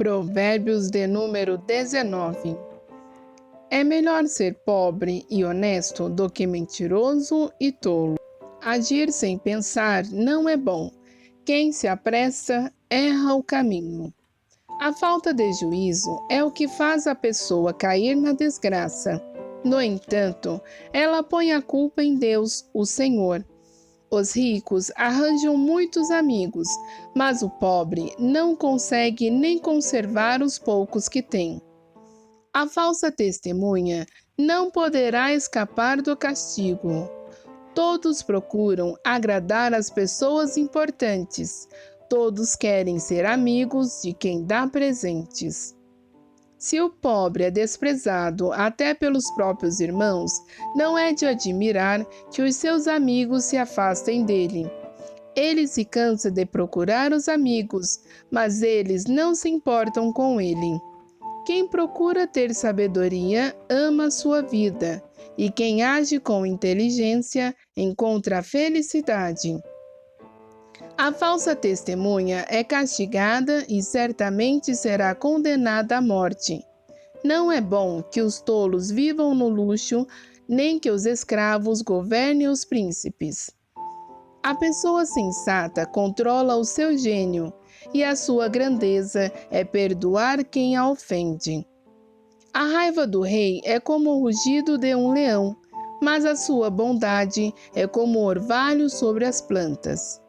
Provérbios de número 19. É melhor ser pobre e honesto do que mentiroso e tolo. Agir sem pensar não é bom. Quem se apressa erra o caminho. A falta de juízo é o que faz a pessoa cair na desgraça. No entanto, ela põe a culpa em Deus, o Senhor. Os ricos arranjam muitos amigos, mas o pobre não consegue nem conservar os poucos que tem. A falsa testemunha não poderá escapar do castigo. Todos procuram agradar as pessoas importantes. Todos querem ser amigos de quem dá presentes. Se o pobre é desprezado até pelos próprios irmãos, não é de admirar que os seus amigos se afastem dele. Ele se cansa de procurar os amigos, mas eles não se importam com ele. Quem procura ter sabedoria ama sua vida, e quem age com inteligência encontra a felicidade. A falsa testemunha é castigada e certamente será condenada à morte. Não é bom que os tolos vivam no luxo, nem que os escravos governem os príncipes. A pessoa sensata controla o seu gênio, e a sua grandeza é perdoar quem a ofende. A raiva do rei é como o rugido de um leão, mas a sua bondade é como o orvalho sobre as plantas.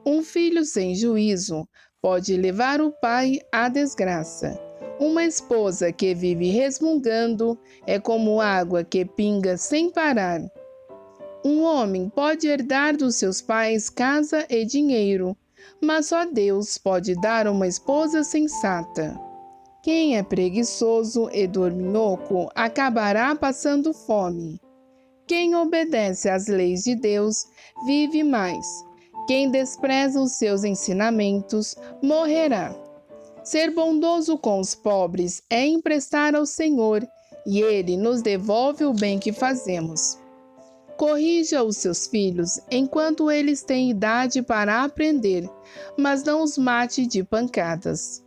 Um filho sem juízo pode levar o pai à desgraça. Uma esposa que vive resmungando é como água que pinga sem parar. Um homem pode herdar dos seus pais casa e dinheiro, mas só Deus pode dar uma esposa sensata. Quem é preguiçoso e dorminhoco acabará passando fome. Quem obedece às leis de Deus vive mais. Quem despreza os seus ensinamentos morrerá. Ser bondoso com os pobres é emprestar ao Senhor, e Ele nos devolve o bem que fazemos. Corrija os seus filhos enquanto eles têm idade para aprender, mas não os mate de pancadas.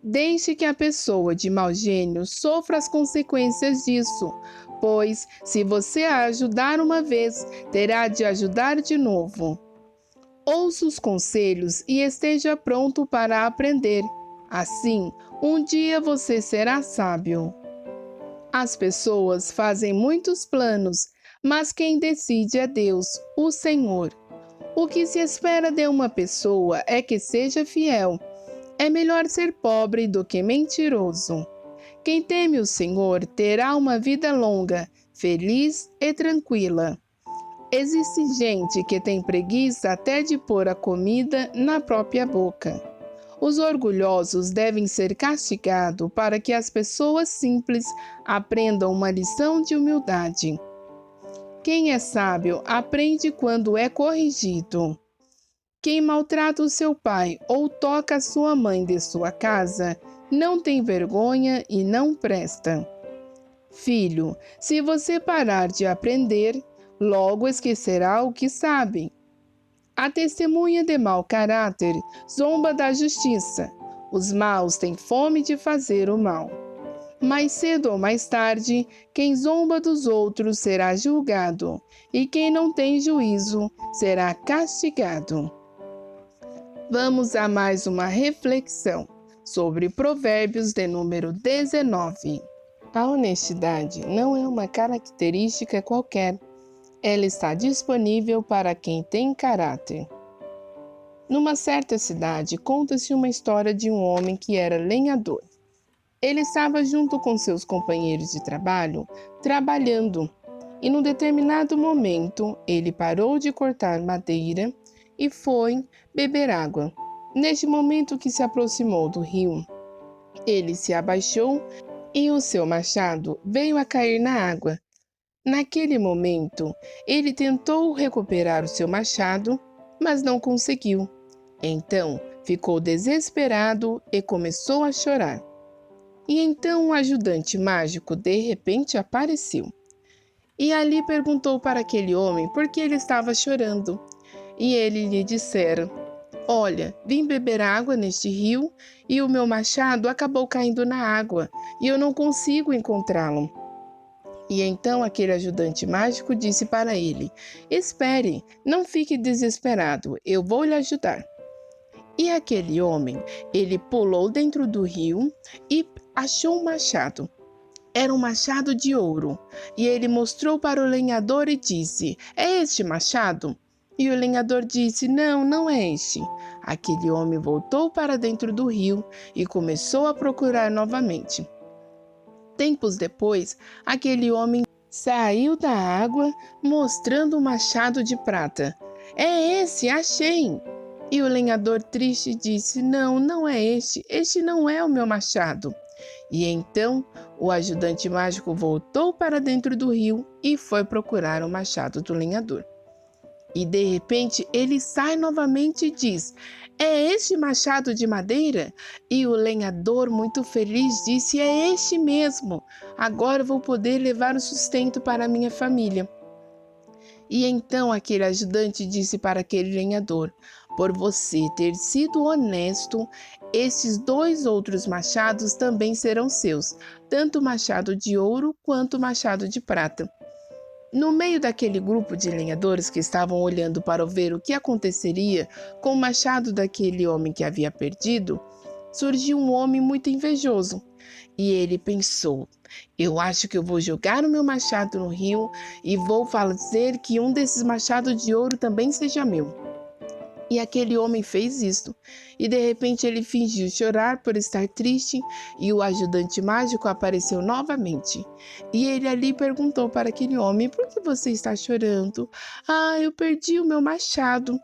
Deixe que a pessoa de mau gênio sofra as consequências disso, pois, se você a ajudar uma vez, terá de ajudar de novo. Ouça os conselhos e esteja pronto para aprender. Assim, um dia você será sábio. As pessoas fazem muitos planos, mas quem decide é Deus, o Senhor. O que se espera de uma pessoa é que seja fiel. É melhor ser pobre do que mentiroso. Quem teme o Senhor terá uma vida longa, feliz e tranquila. Existe gente que tem preguiça até de pôr a comida na própria boca. Os orgulhosos devem ser castigados para que as pessoas simples aprendam uma lição de humildade. Quem é sábio aprende quando é corrigido. Quem maltrata o seu pai ou toca a sua mãe de sua casa não tem vergonha e não presta. Filho, se você parar de aprender, logo esquecerá o que sabe. A testemunha de mau caráter zomba da justiça. Os maus têm fome de fazer o mal. Mais cedo ou mais tarde, quem zomba dos outros será julgado, e quem não tem juízo será castigado. Vamos a mais uma reflexão sobre Provérbios de número 19. A honestidade não é uma característica qualquer. Ela está disponível para quem tem caráter. Numa certa cidade, conta-se uma história de um homem que era lenhador. Ele estava junto com seus companheiros de trabalho, trabalhando, e num determinado momento, ele parou de cortar madeira e foi beber água. Neste momento que se aproximou do rio, ele se abaixou e o seu machado veio a cair na água. Naquele momento, ele tentou recuperar o seu machado, mas não conseguiu. Então, ficou desesperado e começou a chorar. E então um ajudante mágico de repente apareceu. E ali perguntou para aquele homem por que ele estava chorando. E ele lhe dissera: Olha, vim beber água neste rio e o meu machado acabou caindo na água e eu não consigo encontrá-lo. E então aquele ajudante mágico disse para ele: Espere, não fique desesperado, eu vou lhe ajudar. E aquele homem, ele pulou dentro do rio e achou um machado. Era um machado de ouro. E ele mostrou para o lenhador e disse: É este machado? E o lenhador disse: Não, não é este. Aquele homem voltou para dentro do rio e começou a procurar novamente. Tempos depois, aquele homem saiu da água mostrando um machado de prata. É esse, achei! E o lenhador triste disse: Não, não é este não é o meu machado. E então o ajudante mágico voltou para dentro do rio e foi procurar o machado do lenhador. E de repente ele sai novamente e diz: É este machado de madeira? E o lenhador, muito feliz, disse: É este mesmo. Agora vou poder levar o sustento para a minha família. E então aquele ajudante disse para aquele lenhador: Por você ter sido honesto, esses 2 outros machados também serão seus, tanto o machado de ouro quanto o machado de prata. No meio daquele grupo de lenhadores que estavam olhando para ver o que aconteceria com o machado daquele homem que havia perdido, surgiu um homem muito invejoso. E ele pensou: Eu acho que eu vou jogar o meu machado no rio e vou fazer que um desses machados de ouro também seja meu. E aquele homem fez isso. E de repente ele fingiu chorar por estar triste, e o ajudante mágico apareceu novamente. E ele ali perguntou para aquele homem: Por que você está chorando? Ah, eu perdi o meu machado.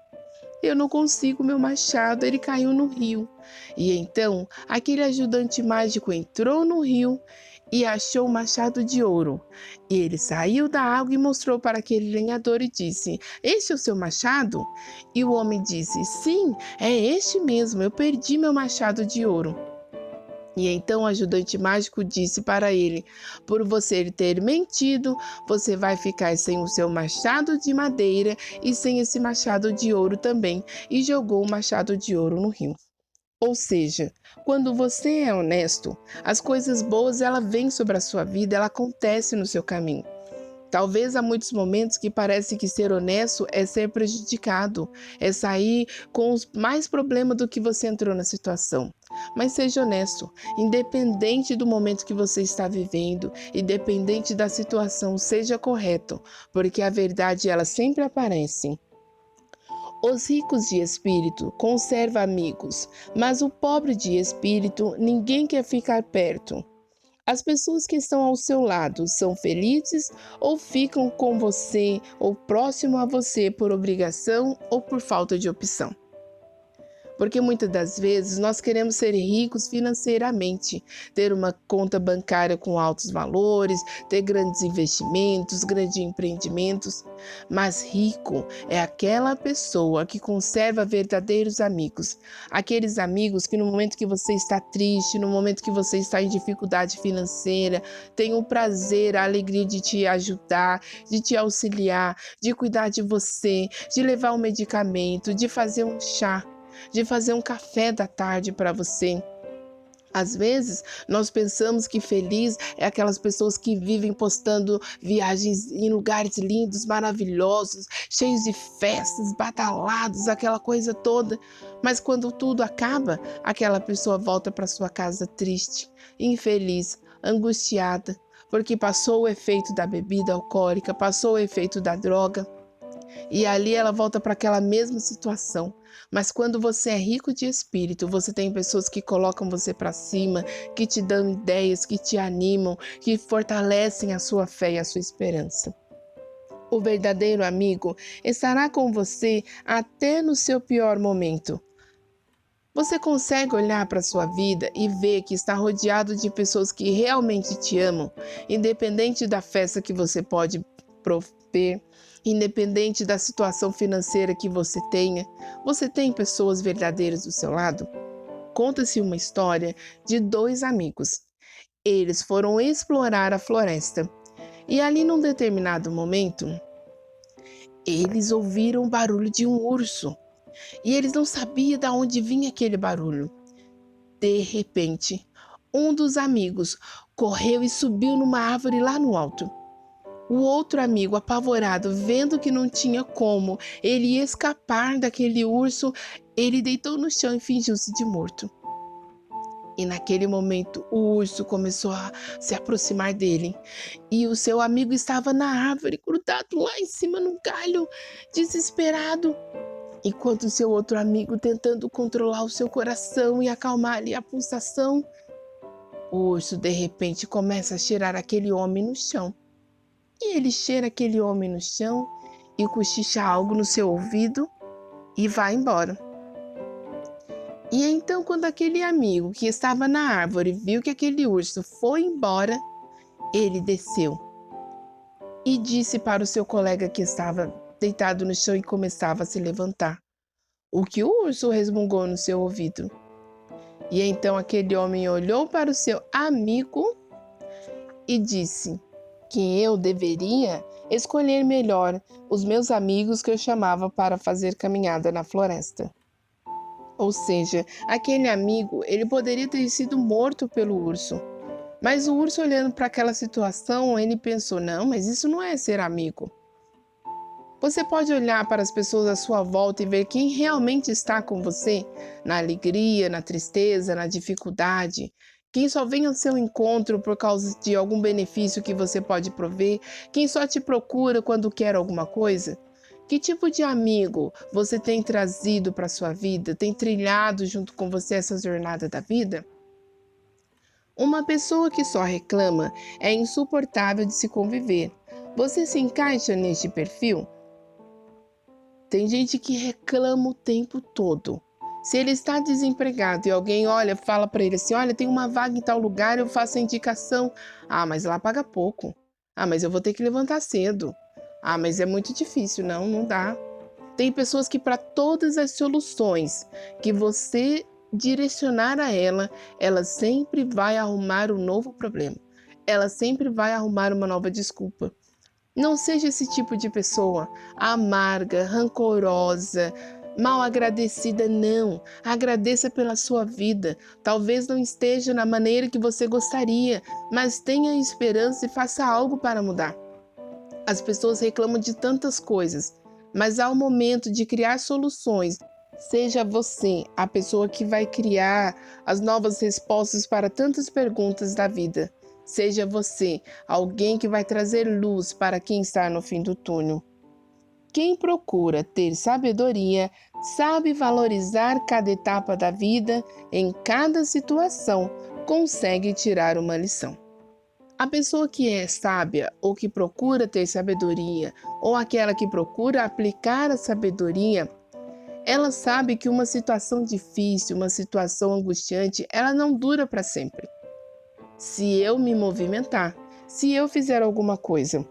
Eu não consigo meu machado, ele caiu no rio. E então aquele ajudante mágico entrou no rio e achou o machado de ouro. E ele saiu da água e mostrou para aquele lenhador e disse: Este é o seu machado? E o homem disse: Sim, é este mesmo, eu perdi meu machado de ouro. E então o ajudante mágico disse para ele: Por você ter mentido, você vai ficar sem o seu machado de madeira e sem esse machado de ouro também. E jogou o machado de ouro no rio. Ou seja, quando você é honesto, as coisas boas ela vêm sobre a sua vida, ela acontece no seu caminho. Talvez há muitos momentos que parece que ser honesto é ser prejudicado, é sair com mais problema do que você entrou na situação. Mas seja honesto, independente do momento que você está vivendo, independente da situação, seja correto, porque a verdade ela sempre aparece. Os ricos de espírito conservam amigos, mas o pobre de espírito ninguém quer ficar perto. As pessoas que estão ao seu lado são felizes ou ficam com você ou próximo a você por obrigação ou por falta de opção? Porque muitas das vezes nós queremos ser ricos financeiramente, ter uma conta bancária com altos valores, ter grandes investimentos, grandes empreendimentos. Mas rico é aquela pessoa que conserva verdadeiros amigos. Aqueles amigos que no momento que você está triste, no momento que você está em dificuldade financeira, têm o prazer, a alegria de te ajudar, de te auxiliar, de cuidar de você, de levar um medicamento, de fazer um chá, de fazer um café da tarde para você. Às vezes, nós pensamos que feliz é aquelas pessoas que vivem postando viagens em lugares lindos, maravilhosos, cheios de festas, badalados, aquela coisa toda. Mas quando tudo acaba, aquela pessoa volta para sua casa triste, infeliz, angustiada, porque passou o efeito da bebida alcoólica, passou o efeito da droga. E ali ela volta para aquela mesma situação. Mas quando você é rico de espírito, você tem pessoas que colocam você para cima, que te dão ideias, que te animam, que fortalecem a sua fé e a sua esperança. O verdadeiro amigo estará com você até no seu pior momento. Você consegue olhar para a sua vida e ver que está rodeado de pessoas que realmente te amam, independente da festa que você pode prover, independente da situação financeira que você tenha. Você tem pessoas verdadeiras do seu lado? Conta-se uma história de 2 amigos. Eles foram explorar a floresta e ali num determinado momento, eles ouviram o barulho de um urso. e eles não sabiam de onde vinha aquele barulho. De repente, um dos amigos correu e subiu numa árvore lá no alto. O outro amigo, apavorado, vendo que não tinha como ele escapar daquele urso, ele deitou no chão e fingiu-se de morto. E naquele momento, o urso começou a se aproximar dele. E o seu amigo estava na árvore, grudado lá em cima no galho, desesperado. Enquanto o seu outro amigo, tentando controlar o seu coração e acalmar ali a pulsação, o urso de repente começa a cheirar aquele homem no chão. E ele cheira aquele homem no chão e cochicha algo no seu ouvido e vai embora. E então, quando aquele amigo que estava na árvore viu que aquele urso foi embora, ele desceu e disse para o seu colega que estava deitado no chão e começava a se levantar o que o urso resmungou no seu ouvido. E então aquele homem olhou para o seu amigo e disse que eu deveria escolher melhor os meus amigos que eu chamava para fazer caminhada na floresta. Ou seja, aquele amigo, ele poderia ter sido morto pelo urso. Mas o urso, olhando para aquela situação, ele pensou: não, mas isso não é ser amigo. Você pode olhar para as pessoas à sua volta e ver quem realmente está com você na alegria, na tristeza, na dificuldade. Quem só vem ao seu encontro por causa de algum benefício que você pode prover, quem só te procura quando quer alguma coisa. Que tipo de amigo você tem trazido para a sua vida, tem trilhado junto com você essa jornada da vida? Uma pessoa que só reclama é insuportável de se conviver. Você se encaixa neste perfil? Tem gente que reclama o tempo todo. Se ele está desempregado e alguém fala para ele assim: olha, tem uma vaga em tal lugar, eu faço a indicação. Ah, mas lá paga pouco. Ah, mas eu vou ter que levantar cedo. Ah, mas é muito difícil. Não, não dá. Tem pessoas que, para todas as soluções que você direcionar a ela sempre vai arrumar um novo problema. Ela sempre vai arrumar uma nova desculpa. Não seja esse tipo de pessoa amarga, rancorosa, mal agradecida, não. Agradeça pela sua vida. Talvez não esteja na maneira que você gostaria, mas tenha esperança e faça algo para mudar. As pessoas reclamam de tantas coisas, mas há o momento de criar soluções. Seja você a pessoa que vai criar as novas respostas para tantas perguntas da vida. Seja você alguém que vai trazer luz para quem está no fim do túnel. Quem procura ter sabedoria sabe valorizar cada etapa da vida, em cada situação, consegue tirar uma lição. A pessoa que é sábia ou que procura ter sabedoria, ou aquela que procura aplicar a sabedoria, ela sabe que uma situação difícil, uma situação angustiante, ela não dura para sempre. Se eu me movimentar, se eu fizer alguma coisa.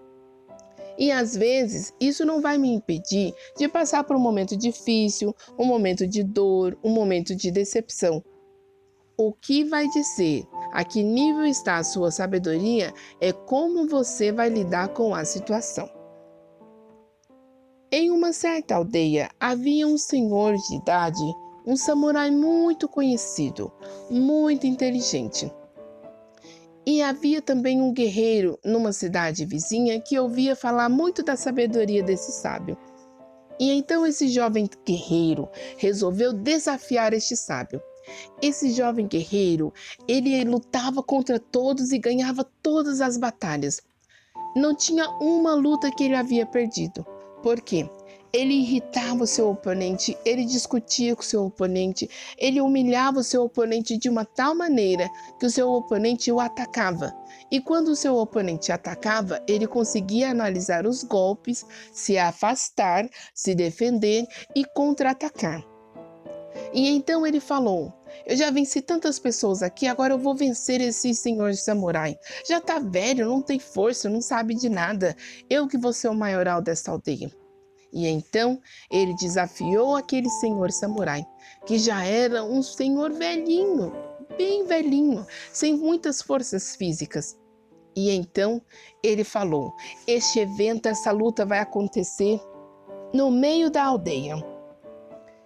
E às vezes, isso não vai me impedir de passar por um momento difícil, um momento de dor, um momento de decepção. O que vai dizer a que nível está a sua sabedoria é como você vai lidar com a situação. Em uma certa aldeia havia um senhor de idade, um samurai muito conhecido, muito inteligente. E havia também um guerreiro numa cidade vizinha que ouvia falar muito da sabedoria desse sábio. E então esse jovem guerreiro resolveu desafiar este sábio. Esse jovem guerreiro, ele lutava contra todos e ganhava todas as batalhas. Não tinha uma luta que ele havia perdido. Por quê? Ele irritava o seu oponente, ele discutia com o seu oponente, ele humilhava o seu oponente de uma tal maneira que o seu oponente o atacava. E quando o seu oponente atacava, ele conseguia analisar os golpes, se afastar, se defender e contra-atacar. E então ele falou: eu já venci tantas pessoas aqui, agora eu vou vencer esse senhor samurai. Já tá velho, não tem força, não sabe de nada. Eu que vou ser o maioral desta aldeia. E então ele desafiou aquele senhor samurai, que já era um senhor velhinho, bem velhinho, sem muitas forças físicas. E então ele falou: este evento, essa luta vai acontecer no meio da aldeia.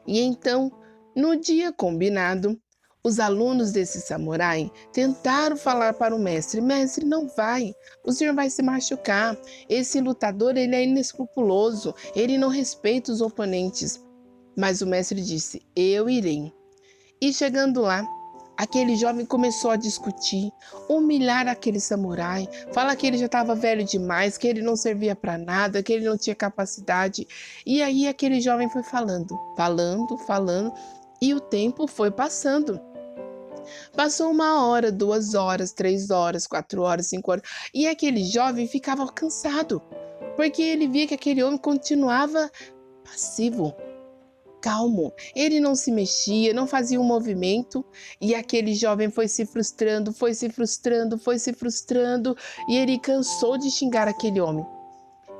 E então, no dia combinado, os alunos desse samurai tentaram falar para o mestre: Mestre, não vai, o senhor vai se machucar. Esse lutador, ele é inescrupuloso, ele não respeita os oponentes. Mas o mestre disse: Eu irei. E chegando lá, aquele jovem começou a discutir, humilhar aquele samurai, falar que ele já estava velho demais, que ele não servia para nada, que ele não tinha capacidade. E aí aquele jovem foi falando, falando, falando, e o tempo foi passando. Passou 1 hora, 2 horas, 3 horas, 4 horas, 5 horas, e aquele jovem ficava cansado, porque ele via que aquele homem continuava passivo, calmo. Ele não se mexia, não fazia um movimento, e aquele jovem foi se frustrando, foi se frustrando, foi se frustrando, e ele cansou de xingar aquele homem.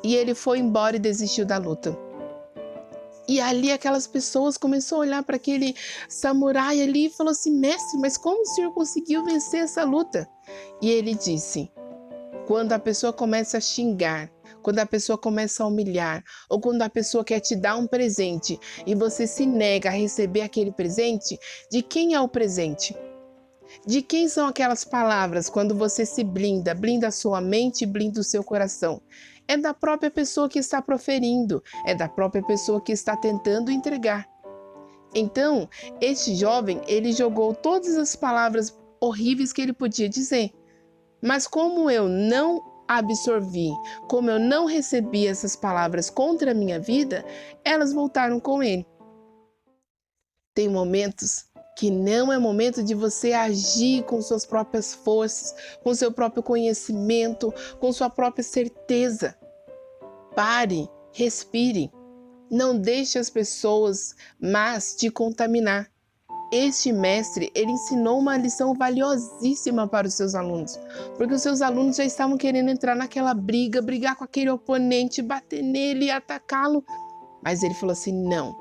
E ele foi embora e desistiu da luta. E ali aquelas pessoas começaram a olhar para aquele samurai ali e falou assim: Mestre, mas como o senhor conseguiu vencer essa luta? E ele disse: quando a pessoa começa a xingar, quando a pessoa começa a humilhar, ou quando a pessoa quer te dar um presente e você se nega a receber aquele presente, de quem é o presente? De quem são aquelas palavras quando você se blinda, blinda a sua mente e blinda o seu coração? É da própria pessoa que está proferindo, é da própria pessoa que está tentando entregar. Então, este jovem, ele jogou todas as palavras horríveis que ele podia dizer. Mas como eu não absorvi, como eu não recebi essas palavras contra a minha vida, elas voltaram com ele. Tem momentos que não é momento de você agir com suas próprias forças, com seu próprio conhecimento, com sua própria certeza. Pare, respire. Não deixe as pessoas más te contaminar. Este mestre, ele ensinou uma lição valiosíssima para os seus alunos, porque os seus alunos já estavam querendo entrar naquela briga, brigar com aquele oponente, bater nele e atacá-lo. Mas ele falou assim: não,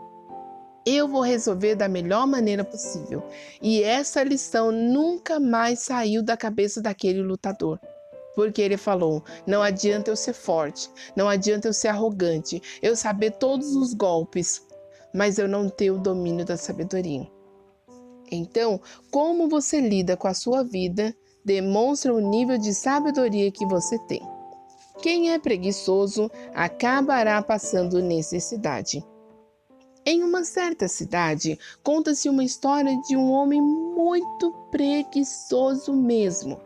eu vou resolver da melhor maneira possível. E essa lição nunca mais saiu da cabeça daquele lutador. Porque ele falou: não adianta eu ser forte, não adianta eu ser arrogante, eu saber todos os golpes, mas eu não ter o domínio da sabedoria. Então, como você lida com a sua vida demonstra o nível de sabedoria que você tem. Quem é preguiçoso acabará passando necessidade. Em uma certa cidade, conta-se uma história de um homem muito preguiçoso mesmo.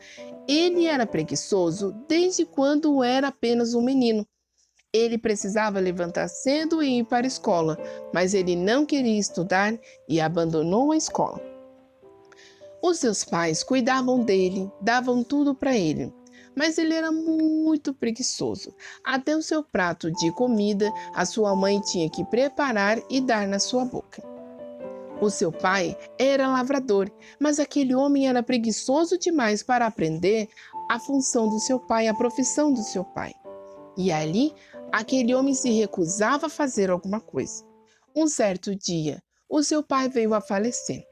Ele era preguiçoso desde quando era apenas um menino. Ele precisava levantar cedo e ir para a escola, mas ele não queria estudar e abandonou a escola. Os seus pais cuidavam dele, davam tudo para ele, mas ele era muito preguiçoso. Até o seu prato de comida, a sua mãe tinha que preparar e dar na sua boca. O seu pai era lavrador, mas aquele homem era preguiçoso demais para aprender a função do seu pai, a profissão do seu pai. E ali, aquele homem se recusava a fazer alguma coisa. Um certo dia, o seu pai veio a falecer.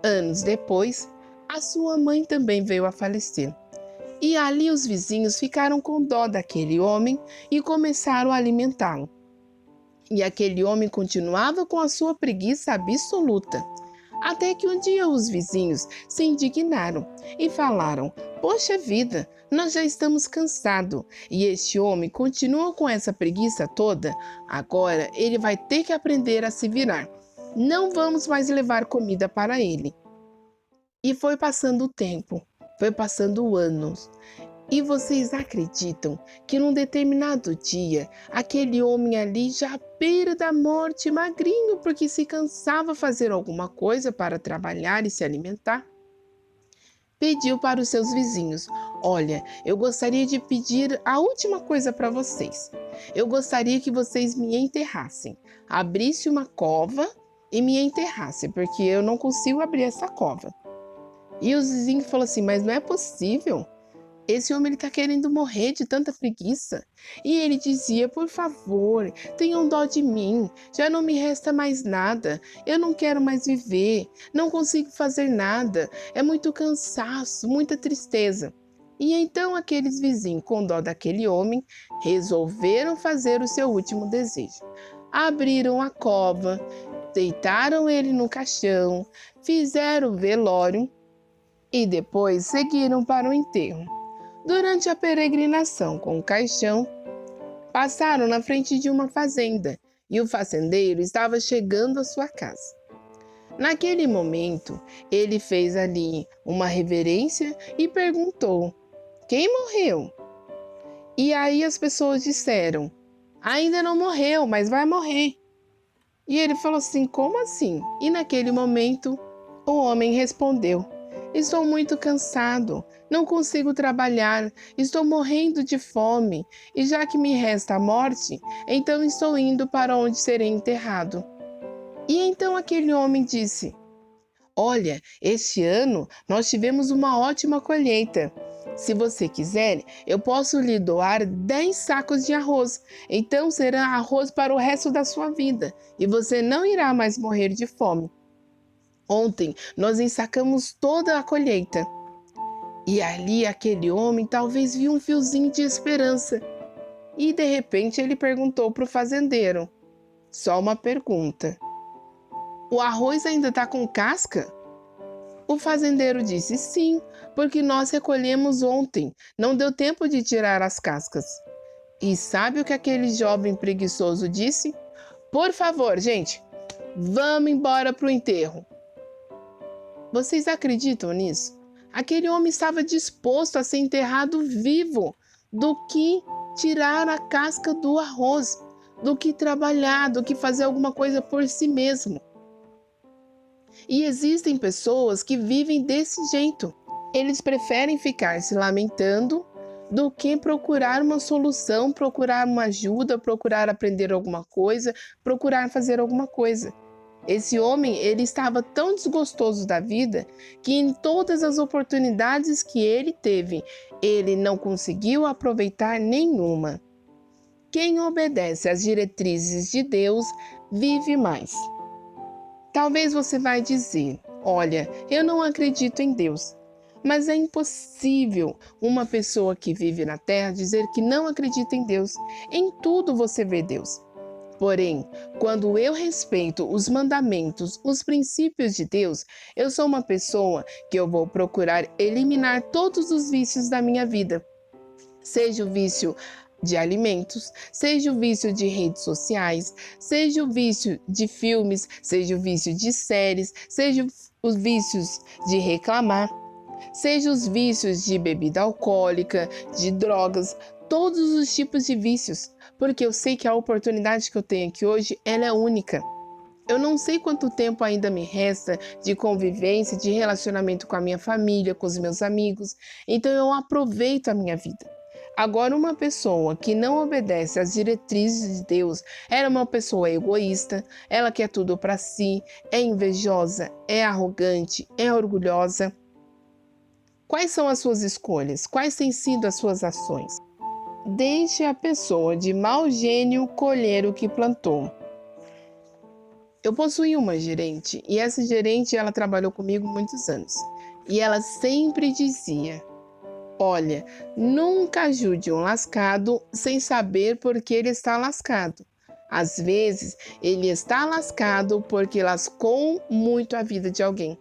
Anos depois, a sua mãe também veio a falecer. E ali os vizinhos ficaram com dó daquele homem e começaram a alimentá-lo. E aquele homem continuava com a sua preguiça absoluta. Até que um dia os vizinhos se indignaram e falaram: Poxa vida, nós já estamos cansados e este homem continua com essa preguiça toda. Agora ele vai ter que aprender a se virar. Não vamos mais levar comida para ele. E foi passando o tempo, foi passando anos. E vocês acreditam que num determinado dia, aquele homem ali já à beira da morte, magrinho, porque se cansava fazer alguma coisa para trabalhar e se alimentar, pediu para os seus vizinhos: Olha, eu gostaria de pedir a última coisa para vocês. Eu gostaria que vocês me enterrassem, abrisse uma cova e me enterrassem, porque eu não consigo abrir essa cova. E os vizinhos falaram assim: Mas não é possível. Esse homem está querendo morrer de tanta preguiça. E ele dizia: Por favor, tenham dó de mim. Já não me resta mais nada. Eu não quero mais viver. Não consigo fazer nada. É muito cansaço, muita tristeza. E então aqueles vizinhos, com dó daquele homem, resolveram fazer o seu último desejo. Abriram a cova, deitaram ele no caixão, fizeram o velório e depois seguiram para o enterro. Durante a peregrinação com o caixão, passaram na frente de uma fazenda e o fazendeiro estava chegando à sua casa. Naquele momento, ele fez ali uma reverência e perguntou: quem morreu? E aí as pessoas disseram: ainda não morreu, mas vai morrer. E ele falou assim: como assim? E naquele momento, o homem respondeu: estou muito cansado, não consigo trabalhar, estou morrendo de fome, e já que me resta a morte, então estou indo para onde serei enterrado. E então aquele homem disse: olha, este ano nós tivemos uma ótima colheita. Se você quiser, eu posso lhe doar 10 sacos de arroz. Então será arroz para o resto da sua vida e você não irá mais morrer de fome. Ontem nós ensacamos toda a colheita. E ali aquele homem talvez viu um fiozinho de esperança. E de repente ele perguntou para o fazendeiro: só uma pergunta. O arroz ainda está com casca? O fazendeiro disse: sim, porque nós recolhemos ontem. Não deu tempo de tirar as cascas. E sabe o que aquele jovem preguiçoso disse? Por favor, gente, vamos embora para o enterro. Vocês acreditam nisso? Aquele homem estava disposto a ser enterrado vivo do que tirar a casca do arroz, do que trabalhar, do que fazer alguma coisa por si mesmo. E existem pessoas que vivem desse jeito. Eles preferem ficar se lamentando do que procurar uma solução, procurar uma ajuda, procurar aprender alguma coisa, procurar fazer alguma coisa. Esse homem, ele estava tão desgostoso da vida que em todas as oportunidades que ele teve, ele não conseguiu aproveitar nenhuma. Quem obedece às diretrizes de Deus vive mais. Talvez você vai dizer: olha, eu não acredito em Deus. Mas é impossível uma pessoa que vive na terra dizer que não acredita em Deus. Em tudo você vê Deus. Porém, quando eu respeito os mandamentos, os princípios de Deus, eu sou uma pessoa que eu vou procurar eliminar todos os vícios da minha vida. Seja o vício de alimentos, seja o vício de redes sociais, seja o vício de filmes, seja o vício de séries, seja os vícios de reclamar, seja os vícios de bebida alcoólica, de drogas, todos os tipos de vícios, porque eu sei que a oportunidade que eu tenho aqui hoje, ela é única. Eu não sei quanto tempo ainda me resta de convivência, de relacionamento com a minha família, com os meus amigos, então eu aproveito a minha vida. Agora, uma pessoa que não obedece às diretrizes de Deus, ela é uma pessoa egoísta, ela quer tudo para si, é invejosa, é arrogante, é orgulhosa. Quais são as suas escolhas? Quais têm sido as suas ações? Deixe a pessoa de mau gênio colher o que plantou. Eu possuí uma gerente e essa gerente ela trabalhou comigo muitos anos. E ela sempre dizia: olha, nunca ajude um lascado sem saber por que ele está lascado. Às vezes, ele está lascado porque lascou muito a vida de alguém.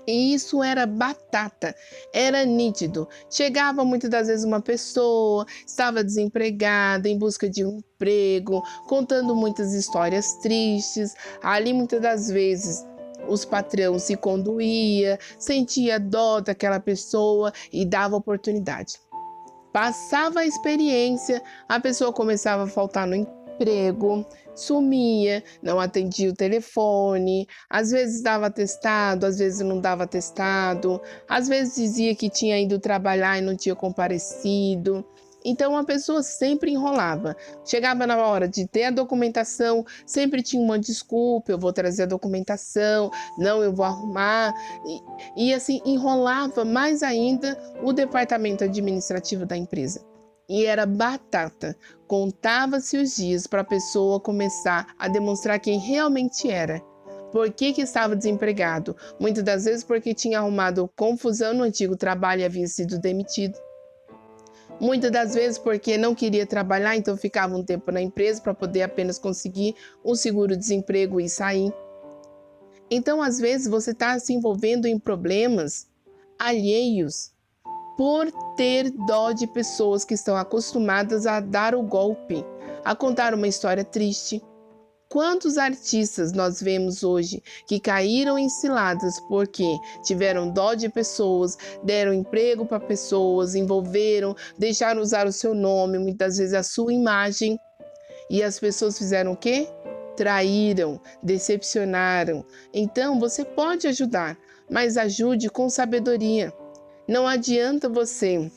E isso era batata, era nítido. Chegava muitas das vezes uma pessoa, estava desempregada, em busca de um emprego, contando muitas histórias tristes. Ali muitas das vezes os patrões se condoía, sentia dó daquela pessoa e dava oportunidade. Passava a experiência, a pessoa começava a faltar no emprego, sumia, não atendia o telefone, às vezes dava atestado, às vezes não dava atestado, às vezes dizia que tinha ido trabalhar e não tinha comparecido. Então a pessoa sempre enrolava. Chegava na hora de ter a documentação, sempre tinha uma desculpa: eu vou trazer a documentação, não, eu vou arrumar. E assim enrolava mais ainda o departamento administrativo da empresa. E era batata. Contava-se os dias para a pessoa começar a demonstrar quem realmente era. Por que estava desempregado? Muitas das vezes porque tinha arrumado confusão no antigo trabalho e havia sido demitido. Muitas das vezes porque não queria trabalhar, então ficava um tempo na empresa para poder apenas conseguir um seguro-desemprego e sair. Então, às vezes, você está se envolvendo em problemas alheios por ter dó de pessoas que estão acostumadas a dar o golpe, a contar uma história triste. Quantos artistas nós vemos hoje que caíram em ciladas porque tiveram dó de pessoas, deram emprego para pessoas, envolveram, deixaram usar o seu nome, muitas vezes a sua imagem, e as pessoas fizeram o quê? Traíram, decepcionaram. Então você pode ajudar, mas ajude com sabedoria. Não adianta você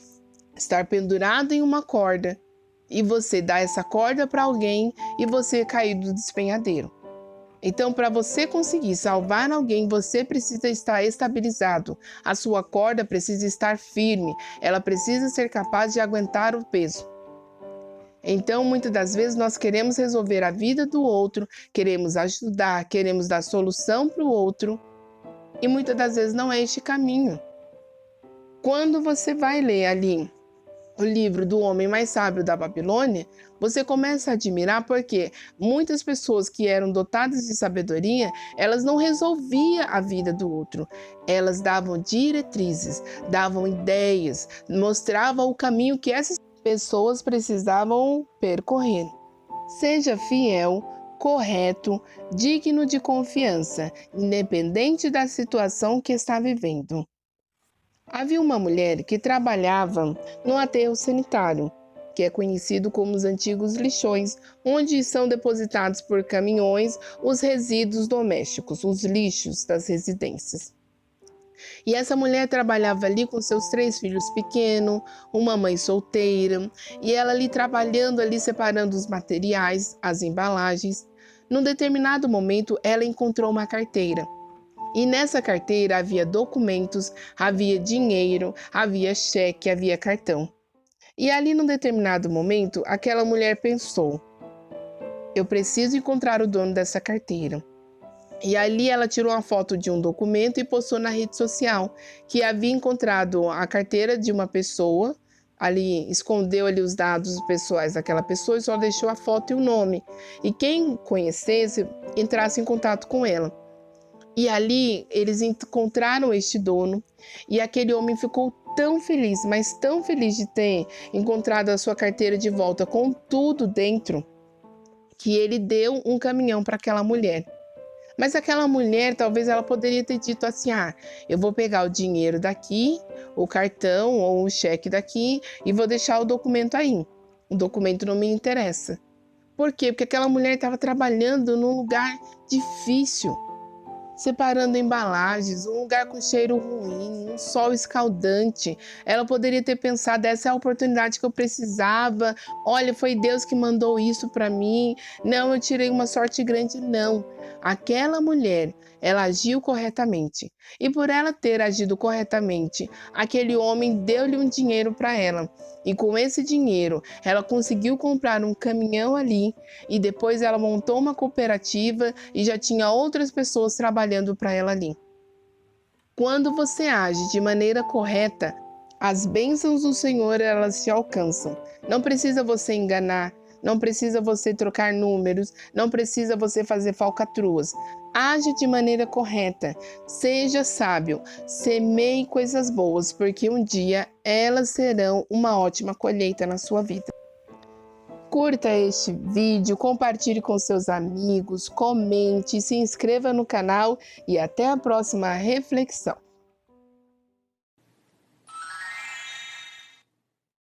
estar pendurado em uma corda e você dar essa corda para alguém e você cair do despenhadeiro. Então, para você conseguir salvar alguém, você precisa estar estabilizado. A sua corda precisa estar firme, ela precisa ser capaz de aguentar o peso. Então, muitas das vezes nós queremos resolver a vida do outro, queremos ajudar, queremos dar solução para o outro, e muitas das vezes não é este caminho. Quando você vai ler ali o livro do Homem Mais Sábio da Babilônia, você começa a admirar porque muitas pessoas que eram dotadas de sabedoria, elas não resolviam a vida do outro. Elas davam diretrizes, davam ideias, mostravam o caminho que essas pessoas precisavam percorrer. Seja fiel, correto, digno de confiança, independente da situação que está vivendo. Havia uma mulher que trabalhava no aterro sanitário, que é conhecido como os antigos lixões, onde são depositados por caminhões os resíduos domésticos, os lixos das residências. E essa mulher trabalhava ali com seus 3 filhos pequenos, uma mãe solteira, e ela ali trabalhando ali separando os materiais, as embalagens. Num determinado momento, ela encontrou uma carteira. E nessa carteira havia documentos, havia dinheiro, havia cheque, havia cartão. E ali num determinado momento, aquela mulher pensou: eu preciso encontrar o dono dessa carteira. E ali ela tirou uma foto de um documento e postou na rede social que havia encontrado a carteira de uma pessoa, ali escondeu ali os dados pessoais daquela pessoa e só deixou a foto e o nome. E quem conhecesse entrasse em contato com ela. E ali eles encontraram este dono e aquele homem ficou tão feliz, mas tão feliz de ter encontrado a sua carteira de volta com tudo dentro, que ele deu um caminhão para aquela mulher. Mas aquela mulher, talvez ela poderia ter dito assim: eu vou pegar o dinheiro daqui, o cartão ou o cheque daqui e vou deixar o documento aí. O documento não me interessa. Por quê? Porque aquela mulher estava trabalhando num lugar difícil, separando embalagens, um lugar com cheiro ruim, um sol escaldante. Ela poderia ter pensado: essa é a oportunidade que eu precisava. Olha, foi Deus que mandou isso para mim. Não, eu tirei uma sorte grande. Não. Aquela mulher, ela agiu corretamente. E por ela ter agido corretamente, aquele homem deu-lhe um dinheiro para ela. E com esse dinheiro, ela conseguiu comprar um caminhão ali e depois ela montou uma cooperativa e já tinha outras pessoas trabalhando para ela ali. Quando você age de maneira correta, as bênçãos do Senhor, elas te alcançam. Não precisa você enganar, não precisa você trocar números, não precisa você fazer falcatruas. Age de maneira correta, seja sábio, semeie coisas boas, porque um dia elas serão uma ótima colheita na sua vida. Curta este vídeo, compartilhe com seus amigos, comente, se inscreva no canal e até a próxima reflexão.